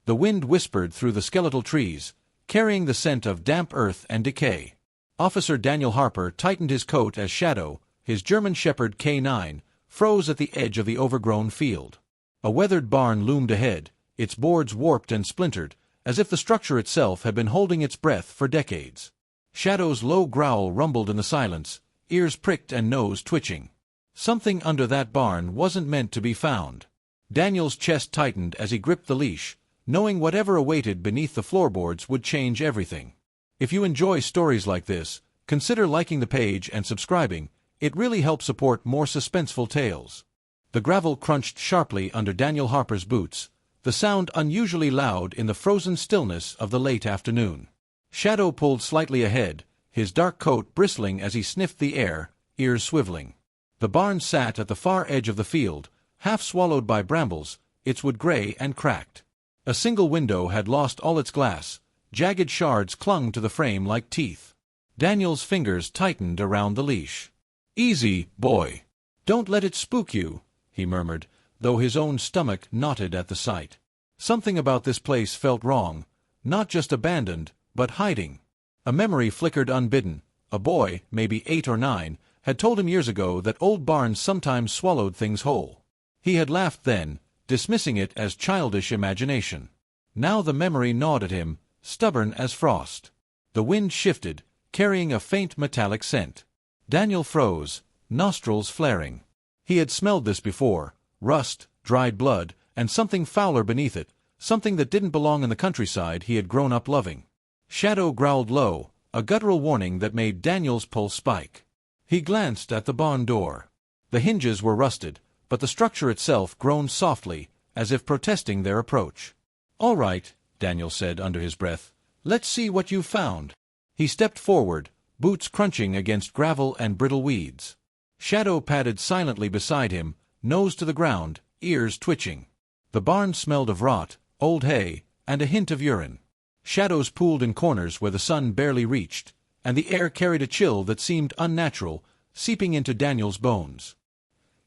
The wind whispered through the skeletal trees, carrying the scent of damp earth and decay. Officer Daniel Harper tightened his coat as Shadow, his German Shepherd K9, froze at the edge of the overgrown field. A weathered barn loomed ahead, its boards warped and splintered, as if the structure itself had been holding its breath for decades. Shadow's low growl rumbled in the silence, ears pricked and nose twitching. Something under that barn wasn't meant to be found. Daniel's chest tightened as he gripped the leash, knowing whatever awaited beneath the floorboards would change everything. If you enjoy stories like this, consider liking the page and subscribing. It really helps support more suspenseful tales. The gravel crunched sharply under Daniel Harper's boots, the sound unusually loud in the frozen stillness of the late afternoon. Shadow pulled slightly ahead, his dark coat bristling as he sniffed the air, ears swiveling. The barn sat at the far edge of the field, half swallowed by brambles, its wood gray and cracked. A single window had lost all its glass, jagged shards clung to the frame like teeth. Daniel's fingers tightened around the leash. "Easy, boy. Don't let it spook you," he murmured, though his own stomach knotted at the sight. Something about this place felt wrong, not just abandoned, but hiding. A memory flickered unbidden. A boy, maybe 8 or 9, had told him years ago that old barns sometimes swallowed things whole. He had laughed then, dismissing it as childish imagination. Now the memory gnawed at him, stubborn as frost. The wind shifted, carrying a faint metallic scent. Daniel froze, nostrils flaring. He had smelled this before: rust, dried blood, and something fouler beneath it, something that didn't belong in the countryside he had grown up loving. Shadow growled low, a guttural warning that made Daniel's pulse spike. He glanced at the barn door. The hinges were rusted, but the structure itself groaned softly, as if protesting their approach. "All right," Daniel said under his breath. "Let's see what you've found." He stepped forward, boots crunching against gravel and brittle weeds. Shadow padded silently beside him, nose to the ground, ears twitching. The barn smelled of rot, old hay, and a hint of urine. Shadows pooled in corners where the sun barely reached, and the air carried a chill that seemed unnatural, seeping into Daniel's bones.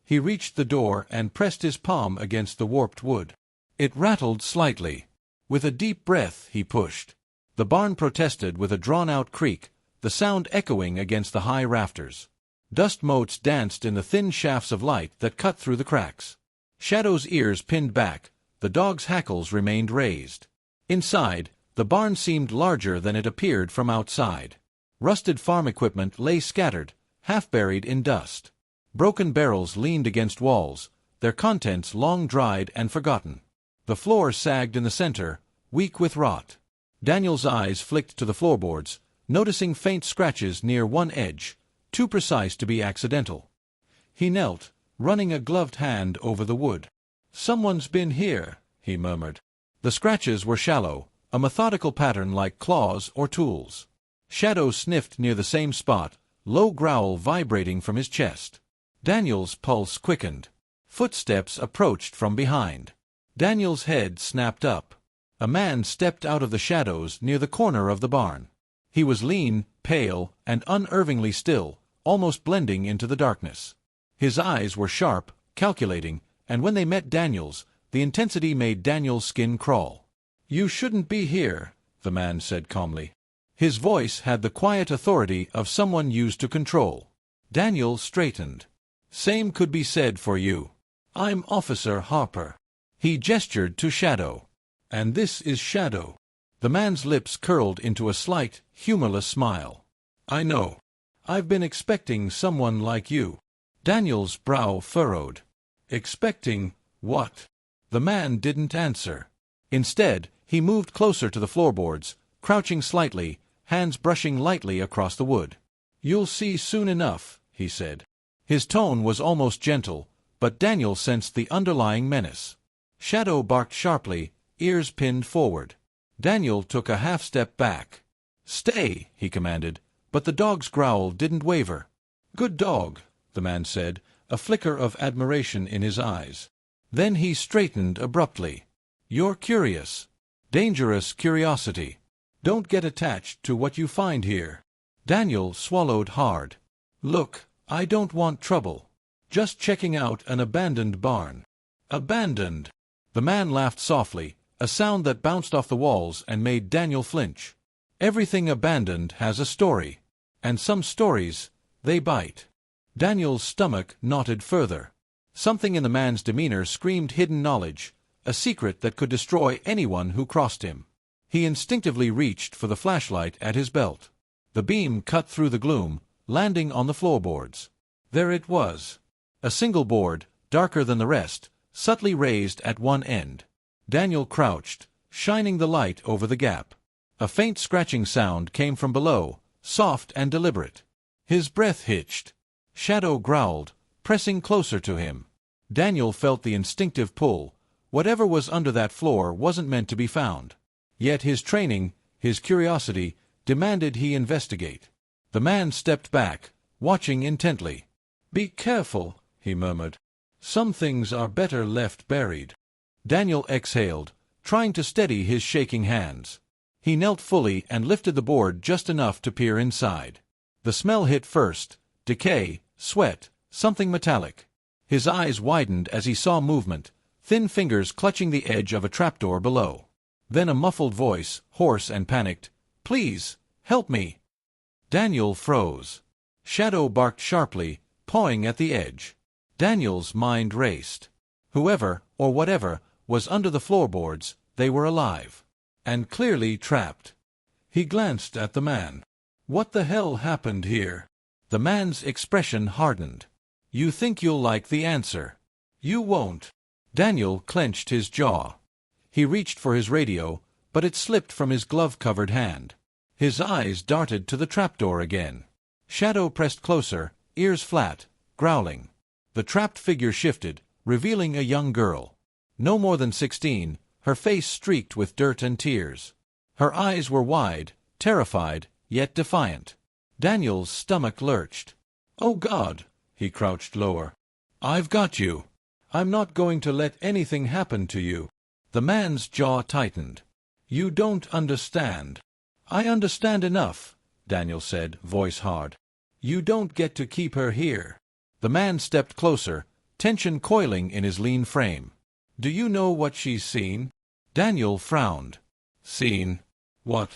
He reached the door and pressed his palm against the warped wood. It rattled slightly. With a deep breath he pushed. The barn protested with a drawn-out creak, the sound echoing against the high rafters. Dust motes danced in the thin shafts of light that cut through the cracks. Shadow's ears pinned back, the dog's hackles remained raised. Inside, the barn seemed larger than it appeared from outside. Rusted farm equipment lay scattered, half-buried in dust. Broken barrels leaned against walls, their contents long dried and forgotten. The floor sagged in the center, weak with rot. Daniel's eyes flicked to the floorboards, noticing faint scratches near one edge, too precise to be accidental. He knelt, running a gloved hand over the wood. "Someone's been here," he murmured. The scratches were shallow, a methodical pattern like claws or tools. Shadow sniffed near the same spot, low growl vibrating from his chest. Daniel's pulse quickened. Footsteps approached from behind. Daniel's head snapped up. A man stepped out of the shadows near the corner of the barn. He was lean, pale, and unervingly still, almost blending into the darkness. His eyes were sharp, calculating, and when they met Daniel's, the intensity made Daniel's skin crawl. "You shouldn't be here," the man said calmly. His voice had the quiet authority of someone used to control. Daniel straightened. "Same could be said for you. I'm Officer Harper." He gestured to Shadow. "And this is Shadow." The man's lips curled into a slight, humorless smile. "I know. I've been expecting someone like you." Daniel's brow furrowed. "Expecting what?" The man didn't answer. Instead, he moved closer to the floorboards, crouching slightly, hands brushing lightly across the wood. "You'll see soon enough," he said. His tone was almost gentle, but Daniel sensed the underlying menace. Shadow barked sharply, ears pinned forward. Daniel took a half-step back. "Stay," he commanded, but the dog's growl didn't waver. "Good dog," the man said, a flicker of admiration in his eyes. Then he straightened abruptly. "You're curious. Dangerous curiosity. Don't get attached to what you find here." Daniel swallowed hard. "Look, I don't want trouble. Just checking out an abandoned barn." "Abandoned?" The man laughed softly, a sound that bounced off the walls and made Daniel flinch. Everything abandoned has a story. And some stories, they bite. Daniel's stomach knotted further. Something in the man's demeanor screamed hidden knowledge, a secret that could destroy anyone who crossed him. He instinctively reached for the flashlight at his belt. The beam cut through the gloom, landing on the floorboards. There it was. A single board, darker than the rest, subtly raised at one end. Daniel crouched, shining the light over the gap. A faint scratching sound came from below, soft and deliberate. His breath hitched. Shadow growled, pressing closer to him. Daniel felt the instinctive pull. Whatever was under that floor wasn't meant to be found. Yet his training, his curiosity, demanded he investigate. The man stepped back, watching intently. "Be careful," he murmured. "Some things are better left buried." Daniel exhaled, trying to steady his shaking hands. He knelt fully and lifted the board just enough to peer inside. The smell hit first: decay, sweat, something metallic. His eyes widened as he saw movement, thin fingers clutching the edge of a trapdoor below. Then a muffled voice, hoarse and panicked, "Please, help me!" Daniel froze. Shadow barked sharply, pawing at the edge. Daniel's mind raced. Whoever, or whatever, was under the floorboards, they were alive. And clearly trapped. He glanced at the man. "What the hell happened here?" The man's expression hardened. "You think you'll like the answer. You won't." Daniel clenched his jaw. He reached for his radio, but it slipped from his glove-covered hand. His eyes darted to the trapdoor again. Shadow pressed closer, ears flat, growling. The trapped figure shifted, revealing a young girl. No more than 16, her face streaked with dirt and tears. Her eyes were wide, terrified, yet defiant. Daniel's stomach lurched. "Oh God!" He crouched lower. "I've got you. I'm not going to let anything happen to you." The man's jaw tightened. "You don't understand." "I understand enough," Daniel said, voice hard. "You don't get to keep her here." The man stepped closer, tension coiling in his lean frame. "Do you know what she's seen?" Daniel frowned. "Seen? What?"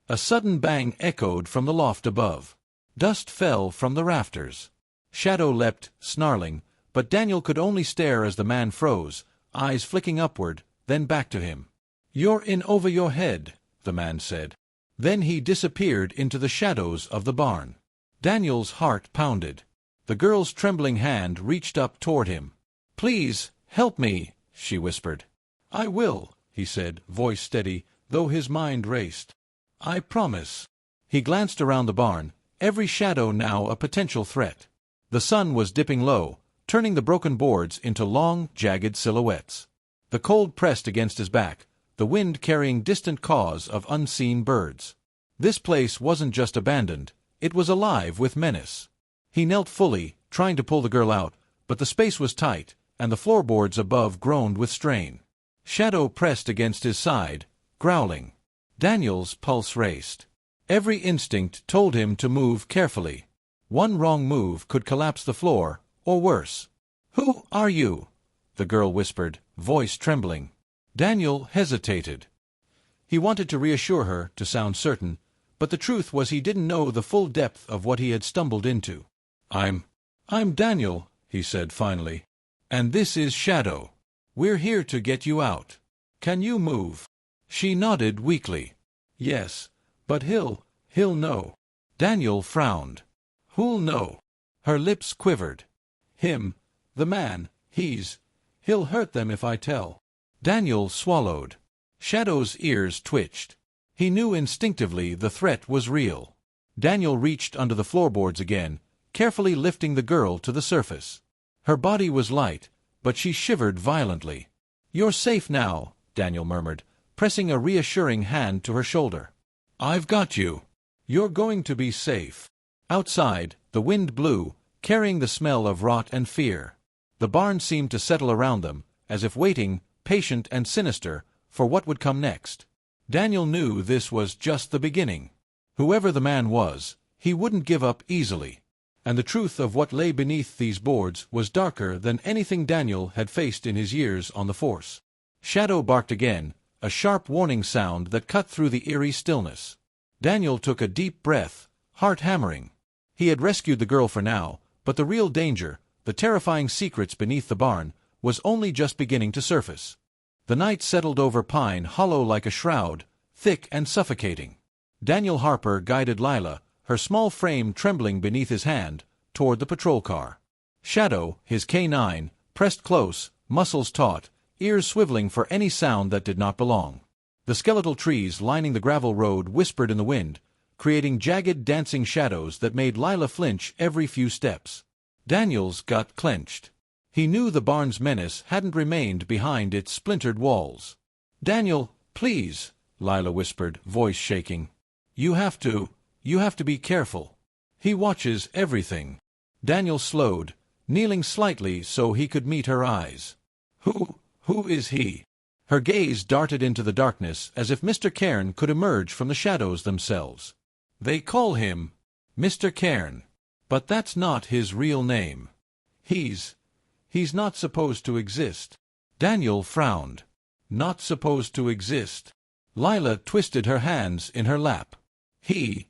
A sudden bang echoed from the loft above. Dust fell from the rafters. Shadow leapt, snarling, but Daniel could only stare as the man froze, eyes flicking upward, then back to him. "You're in over your head," the man said. Then he disappeared into the shadows of the barn. Daniel's heart pounded. The girl's trembling hand reached up toward him. "Please, help me," she whispered. "I will," he said, voice steady, though his mind raced. "I promise." He glanced around the barn, every shadow now a potential threat. The sun was dipping low, turning the broken boards into long, jagged silhouettes. The cold pressed against his back, the wind carrying distant caws of unseen birds. This place wasn't just abandoned, it was alive with menace. He knelt fully, trying to pull the girl out, but the space was tight, and the floorboards above groaned with strain. Shadow pressed against his side, growling. Daniel's pulse raced. Every instinct told him to move carefully. One wrong move could collapse the floor, or worse. "Who are you?" the girl whispered, voice trembling. Daniel hesitated. He wanted to reassure her, to sound certain, but the truth was he didn't know the full depth of what he had stumbled into. I'm Daniel," he said finally. "And this is Shadow. We're here to get you out. Can you move?" She nodded weakly. "Yes, but he'll know." Daniel frowned. "Who'll know?" Her lips quivered. "Him. The man. He'll hurt them if I tell." Daniel swallowed. Shadow's ears twitched. He knew instinctively the threat was real. Daniel reached under the floorboards again, carefully lifting the girl to the surface. Her body was light, but she shivered violently. "You're safe now," Daniel murmured, pressing a reassuring hand to her shoulder. "I've got you. You're going to be safe." Outside, the wind blew, carrying the smell of rot and fear. The barn seemed to settle around them, as if waiting, patient and sinister, for what would come next. Daniel knew this was just the beginning. Whoever the man was, he wouldn't give up easily. And the truth of what lay beneath these boards was darker than anything Daniel had faced in his years on the force. Shadow barked again, a sharp warning sound that cut through the eerie stillness. Daniel took a deep breath, heart hammering. He had rescued the girl for now, but the real danger, the terrifying secrets beneath the barn, was only just beginning to surface. The night settled over Pine Hollow like a shroud, thick and suffocating. Daniel Harper guided Lila, her small frame trembling beneath his hand, toward the patrol car. Shadow, his K9, pressed close, muscles taut, ears swiveling for any sound that did not belong. The skeletal trees lining the gravel road whispered in the wind, creating jagged dancing shadows that made Lila flinch every few steps. Daniel's gut clenched. He knew the barn's menace hadn't remained behind its splintered walls. "Daniel, please," Lila whispered, voice shaking. You have to be careful. He watches everything." Daniel slowed, kneeling slightly so he could meet her eyes. Who is he?" Her gaze darted into the darkness as if Mr. Cairn could emerge from the shadows themselves. "They call him Mr. Cairn. But that's not his real name. He's not supposed to exist." Daniel frowned. "Not supposed to exist?" Lila twisted her hands in her lap. He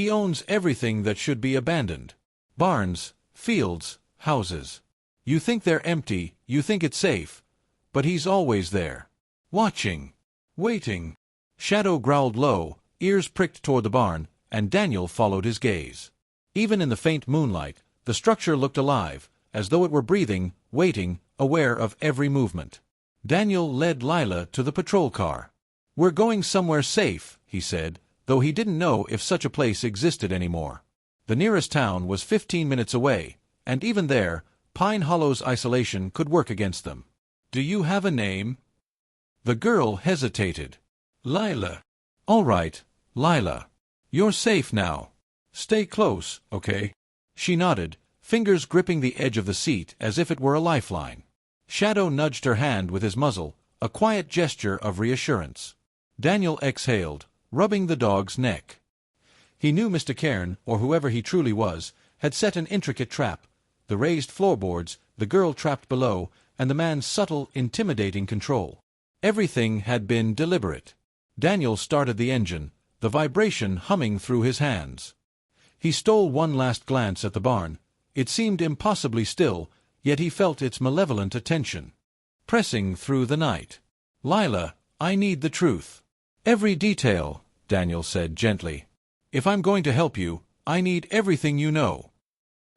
owns everything that should be abandoned. Barns, fields, houses. You think they're empty, you think it's safe, but he's always there. Watching. Waiting." Shadow growled low, ears pricked toward the barn, and Daniel followed his gaze. Even in the faint moonlight, the structure looked alive, as though it were breathing, waiting, aware of every movement. Daniel led Lila to the patrol car. "We're going somewhere safe," he said, though he didn't know if such a place existed anymore. The nearest town was 15 minutes away, and even there, Pine Hollow's isolation could work against them. "Do you have a name?" The girl hesitated. "Lila." "All right, Lila. You're safe now. Stay close, okay?" She nodded, fingers gripping the edge of the seat as if it were a lifeline. Shadow nudged her hand with his muzzle, a quiet gesture of reassurance. Daniel exhaled, rubbing the dog's neck. He knew Mr. Cairn, or whoever he truly was, had set an intricate trap: the raised floorboards, the girl trapped below, and the man's subtle, intimidating control. Everything had been deliberate. Daniel started the engine, the vibration humming through his hands. He stole one last glance at the barn. It seemed impossibly still, yet he felt its malevolent attention. Pressing through the night. "Lila, I need the truth." "Every detail," Daniel said gently. "If I'm going to help you, I need everything you know."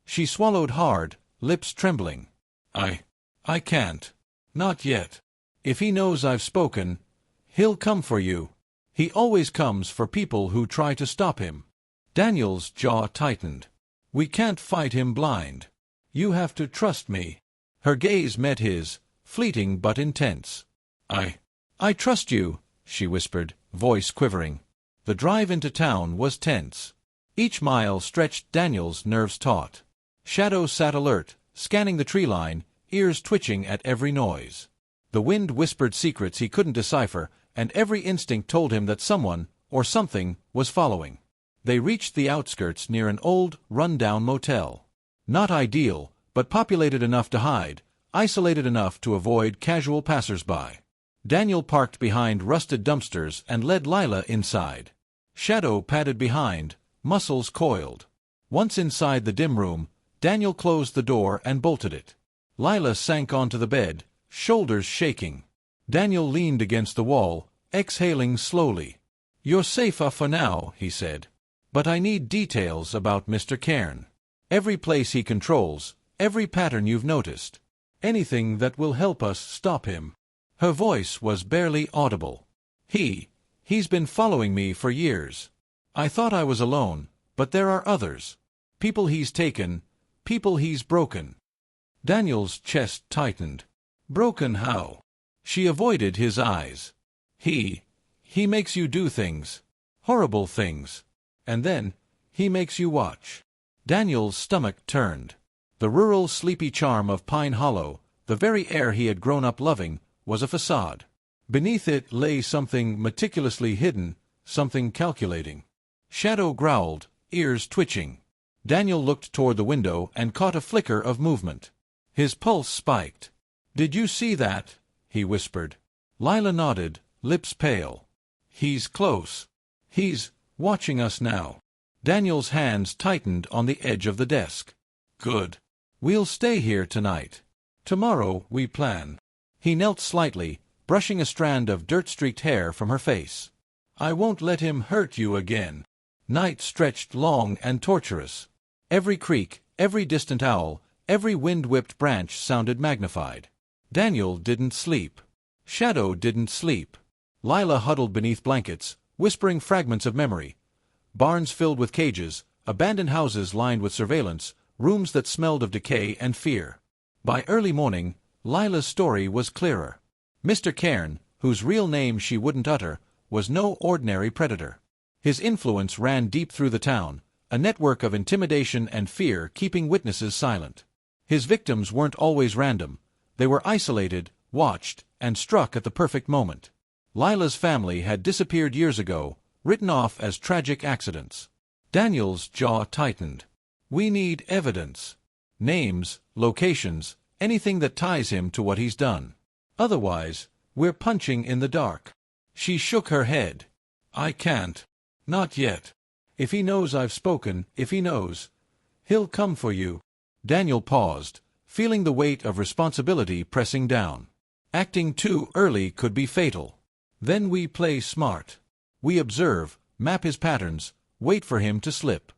She swallowed hard, lips trembling. I can't. Not yet. If he knows I've spoken, he'll come for you. He always comes for people who try to stop him." Daniel's jaw tightened. "We can't fight him blind. You have to trust me." Her gaze met his, fleeting but intense. I trust you," she whispered, voice quivering. The drive into town was tense. Each mile stretched Daniel's nerves taut. Shadow sat alert, scanning the tree line, ears twitching at every noise. The wind whispered secrets he couldn't decipher, and every instinct told him that someone, or something, was following. They reached the outskirts near an old, run-down motel. Not ideal, but populated enough to hide, isolated enough to avoid casual passers-by. Daniel parked behind rusted dumpsters and led Lila inside. Shadow padded behind, muscles coiled. Once inside the dim room, Daniel closed the door and bolted it. Lila sank onto the bed, shoulders shaking. Daniel leaned against the wall, exhaling slowly. "You're safe for now," he said. "But I need details about Mr. Cairn. Every place he controls, every pattern you've noticed. Anything that will help us stop him." Her voice was barely audible. He's been following me for years. I thought I was alone, but there are others. People he's taken, people he's broken." Daniel's chest tightened. "Broken how?" She avoided his eyes. He makes you do things. Horrible things. And then, he makes you watch." Daniel's stomach turned. The rural, sleepy charm of Pine Hollow, the very air he had grown up loving, was a facade. Beneath it lay something meticulously hidden, something calculating. Shadow growled, ears twitching. Daniel looked toward the window and caught a flicker of movement. His pulse spiked. "Did you see that?" he whispered. Lila nodded, lips pale. "He's close. He's watching us now." Daniel's hands tightened on the edge of the desk. "Good. We'll stay here tonight. Tomorrow we plan." He knelt slightly, brushing a strand of dirt-streaked hair from her face. "I won't let him hurt you again." Night stretched long and torturous. Every creak, every distant owl, every wind-whipped branch sounded magnified. Daniel didn't sleep. Shadow didn't sleep. Lila huddled beneath blankets, whispering fragments of memory. Barns filled with cages, abandoned houses lined with surveillance, rooms that smelled of decay and fear. By early morning, Lila's story was clearer. Mr. Cairn, whose real name she wouldn't utter, was no ordinary predator. His influence ran deep through the town, a network of intimidation and fear keeping witnesses silent. His victims weren't always random. They were isolated, watched, and struck at the perfect moment. Lila's family had disappeared years ago, written off as tragic accidents. Daniel's jaw tightened. "We need evidence. Names, locations, anything that ties him to what he's done. Otherwise, we're punching in the dark." She shook her head. "I can't. Not yet. If he knows I've spoken, if he knows, he'll come for you." Daniel paused, feeling the weight of responsibility pressing down. Acting too early could be fatal. "Then we play smart. We observe, map his patterns, wait for him to slip."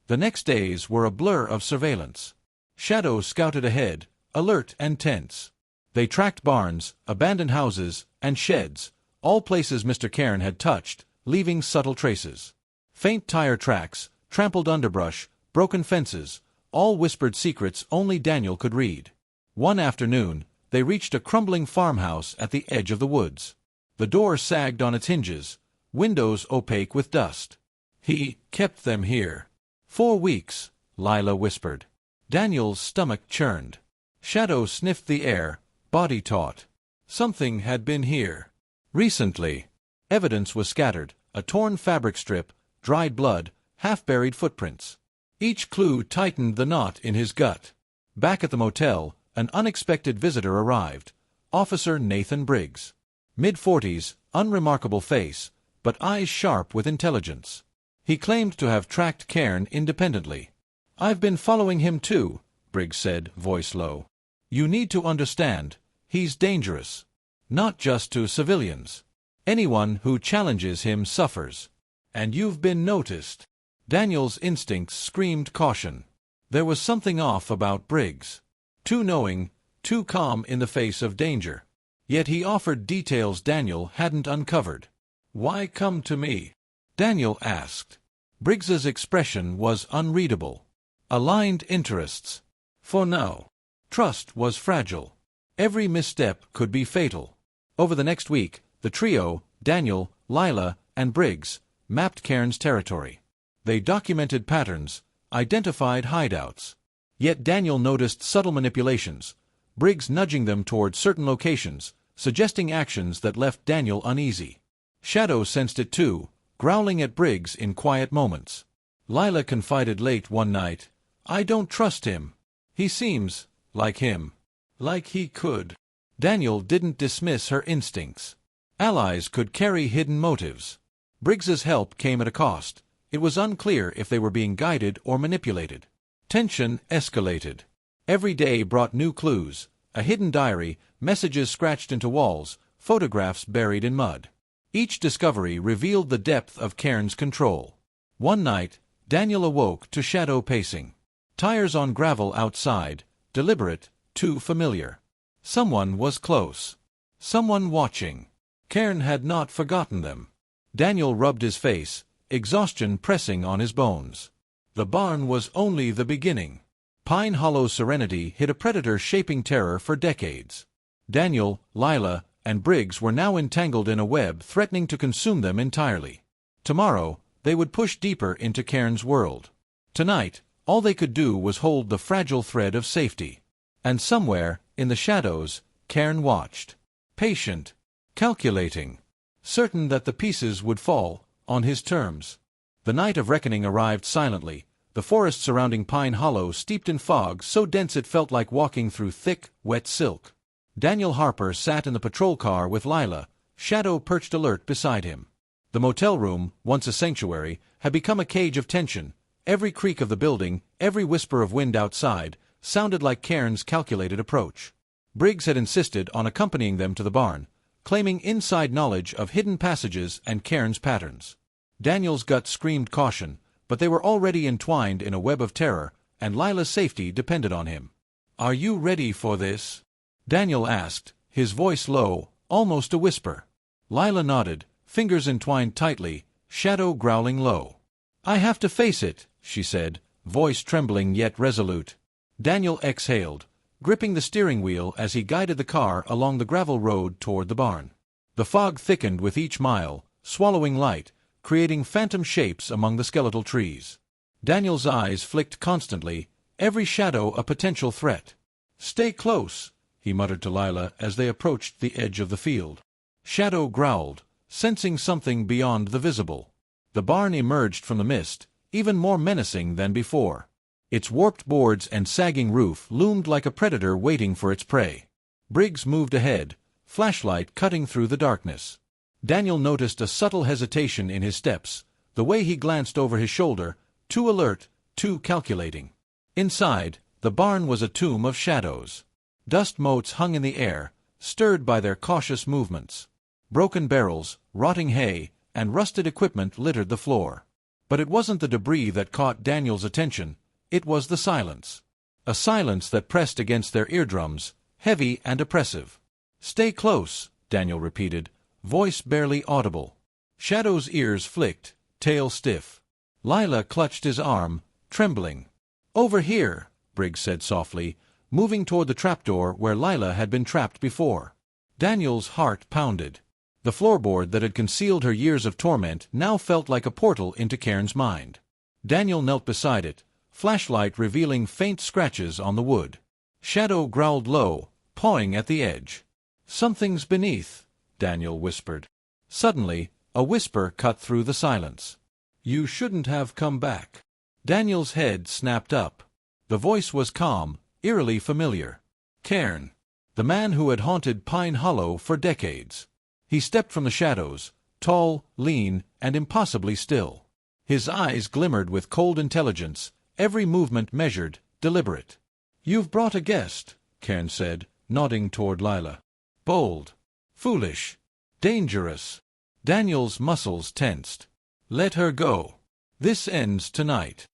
The next days were a blur of surveillance. Shadow scouted ahead, alert and tense. They tracked barns, abandoned houses, and sheds, all places Mr. Cairn had touched, leaving subtle traces. Faint tire tracks, trampled underbrush, broken fences, all whispered secrets only Daniel could read. One afternoon, they reached a crumbling farmhouse at the edge of the woods. The door sagged on its hinges, windows opaque with dust. "He kept them here." "4 weeks," Lila whispered. Daniel's stomach churned. Shadow sniffed the air, body taut. Something had been here. Recently. Evidence was scattered, a torn fabric strip, dried blood, half-buried footprints. Each clue tightened the knot in his gut. Back at the motel, an unexpected visitor arrived. Officer Nathan Briggs. Mid-40s, unremarkable face, but eyes sharp with intelligence. He claimed to have tracked Cairn independently. "I've been following him too," Briggs said, voice low. "You need to understand, he's dangerous. Not just to civilians. Anyone who challenges him suffers. And you've been noticed." Daniel's instincts screamed caution. There was something off about Briggs. Too knowing, too calm in the face of danger. Yet he offered details Daniel hadn't uncovered. "Why come to me?" Daniel asked. Briggs's expression was unreadable. Aligned interests. For now. Trust was fragile. Every misstep could be fatal. Over the next week, the trio, Daniel, Lila, and Briggs, mapped Cairn's territory. They documented patterns, identified hideouts. Yet Daniel noticed subtle manipulations, Briggs nudging them toward certain locations, suggesting actions that left Daniel uneasy. Shadow sensed it too, growling at Briggs in quiet moments. Lila confided late one night, "I don't trust him. He seems like him. Like he could." Daniel didn't dismiss her instincts. Allies could carry hidden motives. Briggs's help came at a cost. It was unclear if they were being guided or manipulated. Tension escalated. Every day brought new clues, a hidden diary, messages scratched into walls, photographs buried in mud. Each discovery revealed the depth of Cairn's control. One night, Daniel awoke to Shadow pacing. Tires on gravel outside, deliberate, too familiar. Someone was close. Someone watching. Cairn had not forgotten them. Daniel rubbed his face, exhaustion pressing on his bones. The barn was only the beginning. Pine Hollow's serenity hid a predator shaping terror for decades. Daniel, Lila, and Briggs were now entangled in a web threatening to consume them entirely. Tomorrow, they would push deeper into Cairn's world. Tonight, all they could do was hold the fragile thread of safety. And somewhere, in the shadows, Cairn watched. Patient. Calculating. Certain that the pieces would fall, on his terms. The night of reckoning arrived silently, the forest surrounding Pine Hollow steeped in fog so dense it felt like walking through thick, wet silk. Daniel Harper sat in the patrol car with Lila, Shadow perched alert beside him. The motel room, once a sanctuary, had become a cage of tension. Every creak of the building, every whisper of wind outside, sounded like Cairn's calculated approach. Briggs had insisted on accompanying them to the barn, claiming inside knowledge of hidden passages and Cairn's patterns. Daniel's gut screamed caution, but they were already entwined in a web of terror, and Lila's safety depended on him. "Are you ready for this?" Daniel asked, his voice low, almost a whisper. Lila nodded, fingers entwined tightly, Shadow growling low. "I have to face it," she said, voice trembling yet resolute. Daniel exhaled, gripping the steering wheel as he guided the car along the gravel road toward the barn. The fog thickened with each mile, swallowing light, creating phantom shapes among the skeletal trees. Daniel's eyes flicked constantly, every shadow a potential threat. "Stay close," he muttered to Lila as they approached the edge of the field. Shadow growled, sensing something beyond the visible. The barn emerged from the mist, even more menacing than before. Its warped boards and sagging roof loomed like a predator waiting for its prey. Briggs moved ahead, flashlight cutting through the darkness. Daniel noticed a subtle hesitation in his steps, the way he glanced over his shoulder, too alert, too calculating. Inside, the barn was a tomb of shadows. Dust motes hung in the air, stirred by their cautious movements. Broken barrels, rotting hay, and rusted equipment littered the floor. But it wasn't the debris that caught Daniel's attention, it was the silence. A silence that pressed against their eardrums, heavy and oppressive. "Stay close," Daniel repeated, voice barely audible. Shadow's ears flicked, tail stiff. Lila clutched his arm, trembling. "Over here," Briggs said softly, moving toward the trapdoor where Lila had been trapped before. Daniel's heart pounded. The floorboard that had concealed her years of torment now felt like a portal into Cairn's mind. Daniel knelt beside it, flashlight revealing faint scratches on the wood. Shadow growled low, pawing at the edge. "Something's beneath," Daniel whispered. Suddenly, a whisper cut through the silence. "You shouldn't have come back." Daniel's head snapped up. The voice was calm, eerily familiar. Cairn, the man who had haunted Pine Hollow for decades. He stepped from the shadows, tall, lean, and impossibly still. His eyes glimmered with cold intelligence, every movement measured, deliberate. "You've brought a guest," Cairn said, nodding toward Lila. "Bold. Foolish. Dangerous." Daniel's muscles tensed. "Let her go. This ends tonight."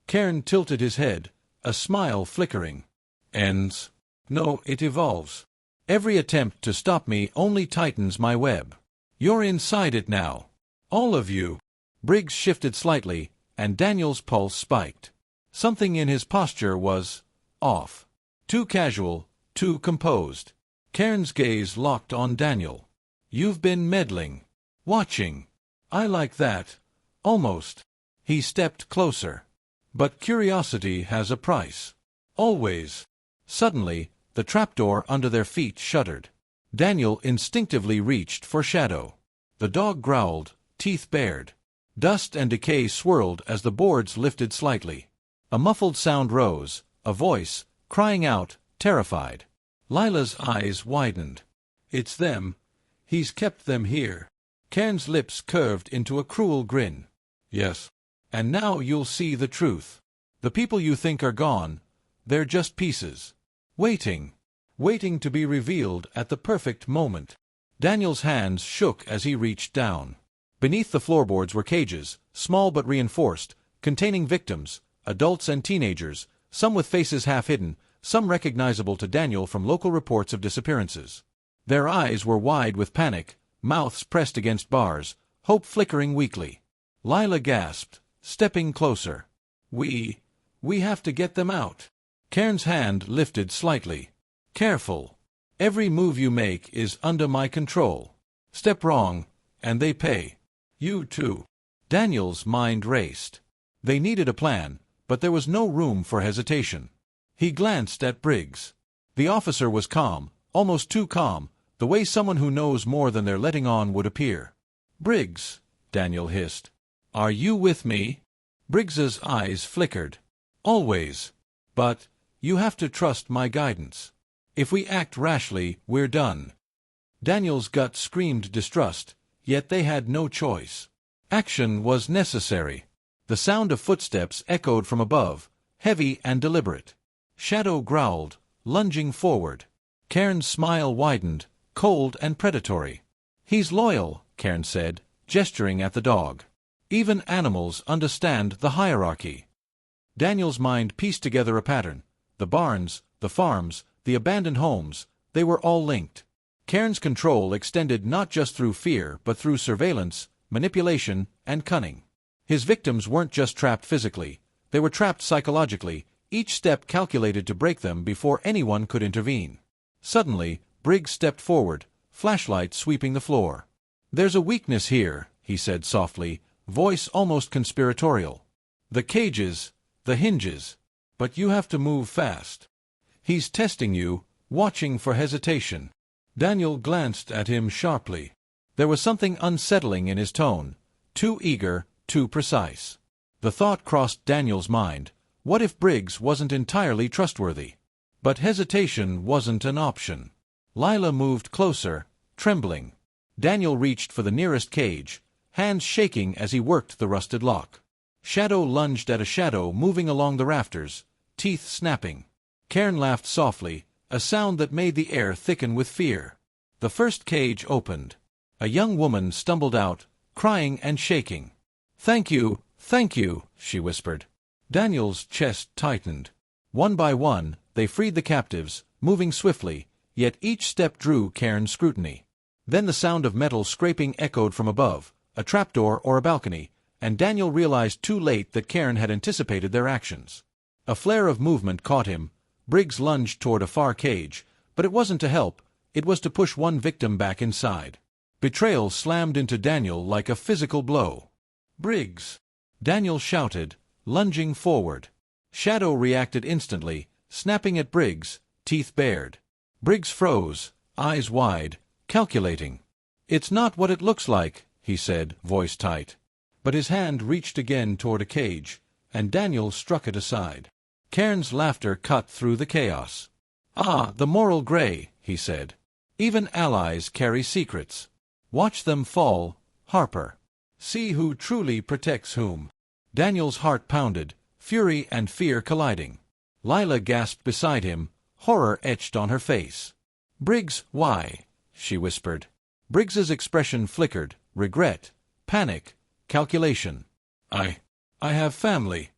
Cairn tilted his head, a smile flickering. "Ends? No, it evolves. Every attempt to stop me only tightens my web. You're inside it now. All of you." Briggs shifted slightly, and Daniel's pulse spiked. Something in his posture was off. Too casual, too composed. Cairn's gaze locked on Daniel. "You've been meddling. Watching. I like that. Almost." He stepped closer. "But curiosity has a price. Always." Suddenly, the trapdoor under their feet shuddered. Daniel instinctively reached for Shadow. The dog growled, teeth bared. Dust and decay swirled as the boards lifted slightly. A muffled sound rose, a voice, crying out, terrified. Lila's eyes widened. "It's them. He's kept them here." Cairn's lips curved into a cruel grin. "Yes. And now you'll see the truth. The people you think are gone, they're just pieces. Waiting to be revealed at the perfect moment." Daniel's hands shook as he reached down. Beneath the floorboards were cages, small but reinforced, containing victims, adults and teenagers, some with faces half hidden, some recognizable to Daniel from local reports of disappearances. Their eyes were wide with panic, mouths pressed against bars, hope flickering weakly. Lila gasped, stepping closer. We have to get them out." Cairn's hand lifted slightly. "Careful. Every move you make is under my control. Step wrong, and they pay. You too." Daniel's mind raced. They needed a plan, but there was no room for hesitation. He glanced at Briggs. The officer was calm, almost too calm, the way someone who knows more than they're letting on would appear. "Briggs," Daniel hissed, "are you with me?" Briggs's eyes flickered. "Always. But you have to trust my guidance. If we act rashly, we're done." Daniel's gut screamed distrust, yet they had no choice. Action was necessary. The sound of footsteps echoed from above, heavy and deliberate. Shadow growled, lunging forward. Cairn's smile widened, cold and predatory. "He's loyal," Cairn said, gesturing at the dog. "Even animals understand the hierarchy." Daniel's mind pieced together a pattern. The barns, the farms, the abandoned homes, they were all linked. Cairn's control extended not just through fear but through surveillance, manipulation, and cunning. His victims weren't just trapped physically, they were trapped psychologically, each step calculated to break them before anyone could intervene. Suddenly, Briggs stepped forward, flashlight sweeping the floor. "There's a weakness here," he said softly, voice almost conspiratorial. "The cages, the hinges. But you have to move fast. He's testing you, watching for hesitation." Daniel glanced at him sharply. There was something unsettling in his tone, too eager, too precise. The thought crossed Daniel's mind, what if Briggs wasn't entirely trustworthy? But hesitation wasn't an option. Lila moved closer, trembling. Daniel reached for the nearest cage, hands shaking as he worked the rusted lock. Shadow lunged at a shadow moving along the rafters, teeth snapping. Cairn laughed softly, a sound that made the air thicken with fear. The first cage opened. A young woman stumbled out, crying and shaking. Thank you," she whispered. Daniel's chest tightened. One by one, they freed the captives, moving swiftly, yet each step drew Cairn's scrutiny. Then the sound of metal scraping echoed from above, a trapdoor or a balcony, and Daniel realized too late that Cairn had anticipated their actions. A flare of movement caught him. Briggs lunged toward a far cage, but it wasn't to help, it was to push one victim back inside. Betrayal slammed into Daniel like a physical blow. "Briggs!" Daniel shouted, lunging forward. Shadow reacted instantly, snapping at Briggs, teeth bared. Briggs froze, eyes wide, calculating. "It's not what it looks like," he said, voice tight. But his hand reached again toward a cage, and Daniel struck it aside. Cairn's laughter cut through the chaos. "Ah, the moral gray," he said. "Even allies carry secrets. Watch them fall, Harper. See who truly protects whom." Daniel's heart pounded, fury and fear colliding. Lila gasped beside him, horror etched on her face. "Briggs, why?" she whispered. Briggs's expression flickered, regret, panic, calculation. I have family.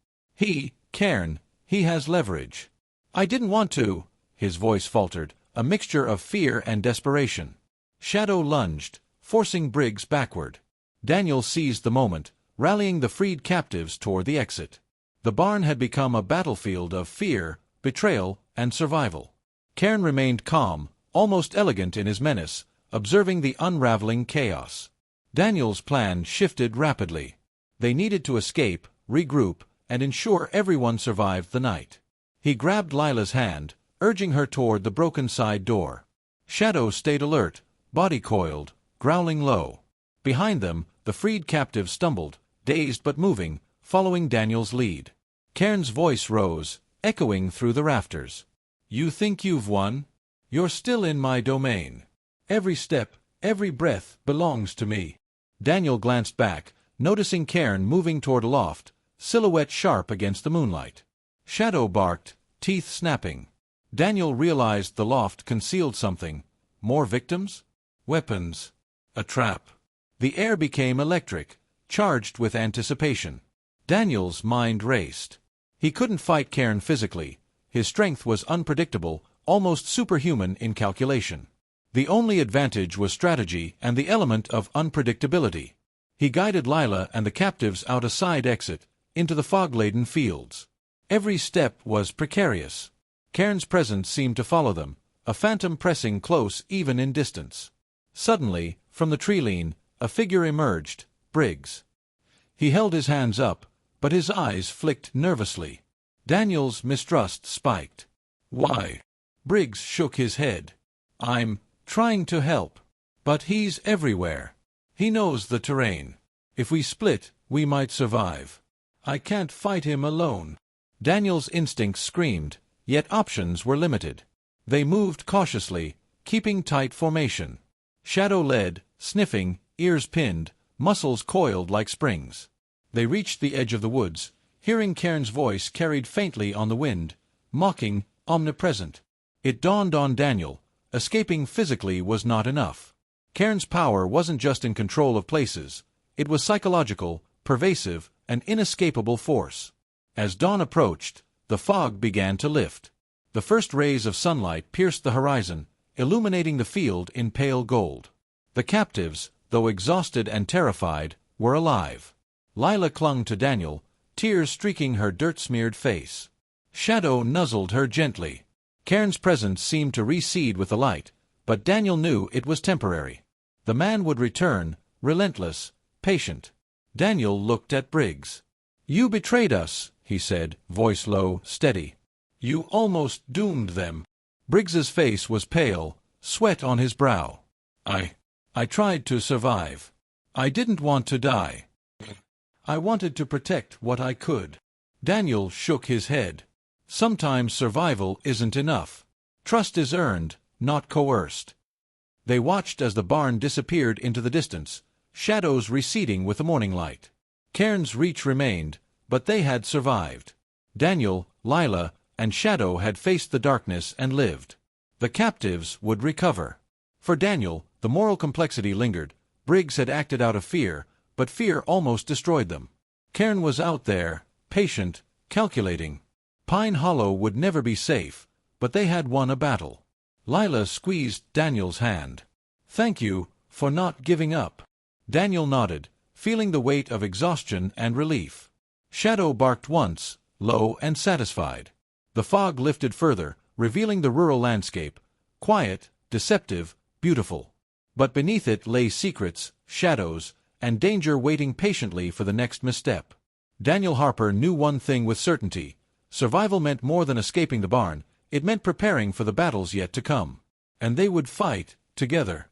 Cairn, he has leverage." "I didn't want to," his voice faltered, a mixture of fear and desperation. Shadow lunged, forcing Briggs backward. Daniel seized the moment, rallying the freed captives toward the exit. The barn had become a battlefield of fear, betrayal, and survival. Cairn remained calm, almost elegant in his menace, observing the unraveling chaos. Daniel's plan shifted rapidly. They needed to escape, regroup, and ensure everyone survived the night. He grabbed Lila's hand, urging her toward the broken side door. Shadow stayed alert, body coiled, growling low. Behind them, the freed captives stumbled, dazed but moving, following Daniel's lead. Cairn's voice rose, echoing through the rafters. "You think you've won? You're still in my domain. Every step, every breath belongs to me." Daniel glanced back, noticing Cairn moving toward a loft, silhouette sharp against the moonlight. Shadow barked, teeth snapping. Daniel realized the loft concealed something. More victims? Weapons? A trap? The air became electric, charged with anticipation. Daniel's mind raced. He couldn't fight Cairn physically. His strength was unpredictable, almost superhuman in calculation. The only advantage was strategy and the element of unpredictability. He guided Lila and the captives out a side exit, into the fog-laden fields. Every step was precarious. Cairn's presence seemed to follow them, a phantom pressing close even in distance. Suddenly, from the tree-lean, a figure emerged, Briggs. He held his hands up, but his eyes flicked nervously. Daniel's mistrust spiked. "Why?" Briggs shook his head. "I'm trying to help. But he's everywhere. He knows the terrain. If we split, we might survive. I can't fight him alone." Daniel's instincts screamed, yet options were limited. They moved cautiously, keeping tight formation. Shadow led, sniffing, ears pinned, muscles coiled like springs. They reached the edge of the woods, hearing Cairn's voice carried faintly on the wind, mocking, omnipresent. It dawned on Daniel, escaping physically was not enough. Cairn's power wasn't just in control of places, it was psychological, pervasive, an inescapable force. As dawn approached, the fog began to lift. The first rays of sunlight pierced the horizon, illuminating the field in pale gold. The captives, though exhausted and terrified, were alive. Lila clung to Daniel, tears streaking her dirt-smeared face. Shadow nuzzled her gently. Cairn's presence seemed to recede with the light, but Daniel knew it was temporary. The man would return, relentless, patient. Daniel looked at Briggs. "You betrayed us," he said, voice low, steady. "You almost doomed them." Briggs's face was pale, sweat on his brow. I tried to survive. I didn't want to die. I wanted to protect what I could." Daniel shook his head. "Sometimes survival isn't enough. Trust is earned, not coerced." They watched as the barn disappeared into the distance, shadows receding with the morning light. Cairn's reach remained, but they had survived. Daniel, Lila, and Shadow had faced the darkness and lived. The captives would recover. For Daniel, the moral complexity lingered. Briggs had acted out of fear, but fear almost destroyed them. Cairn was out there, patient, calculating. Pine Hollow would never be safe, but they had won a battle. Lila squeezed Daniel's hand. "Thank you for not giving up." Daniel nodded, feeling the weight of exhaustion and relief. Shadow barked once, low and satisfied. The fog lifted further, revealing the rural landscape, quiet, deceptive, beautiful. But beneath it lay secrets, shadows, and danger waiting patiently for the next misstep. Daniel Harper knew one thing with certainty. Survival meant more than escaping the barn, it meant preparing for the battles yet to come. And they would fight, together.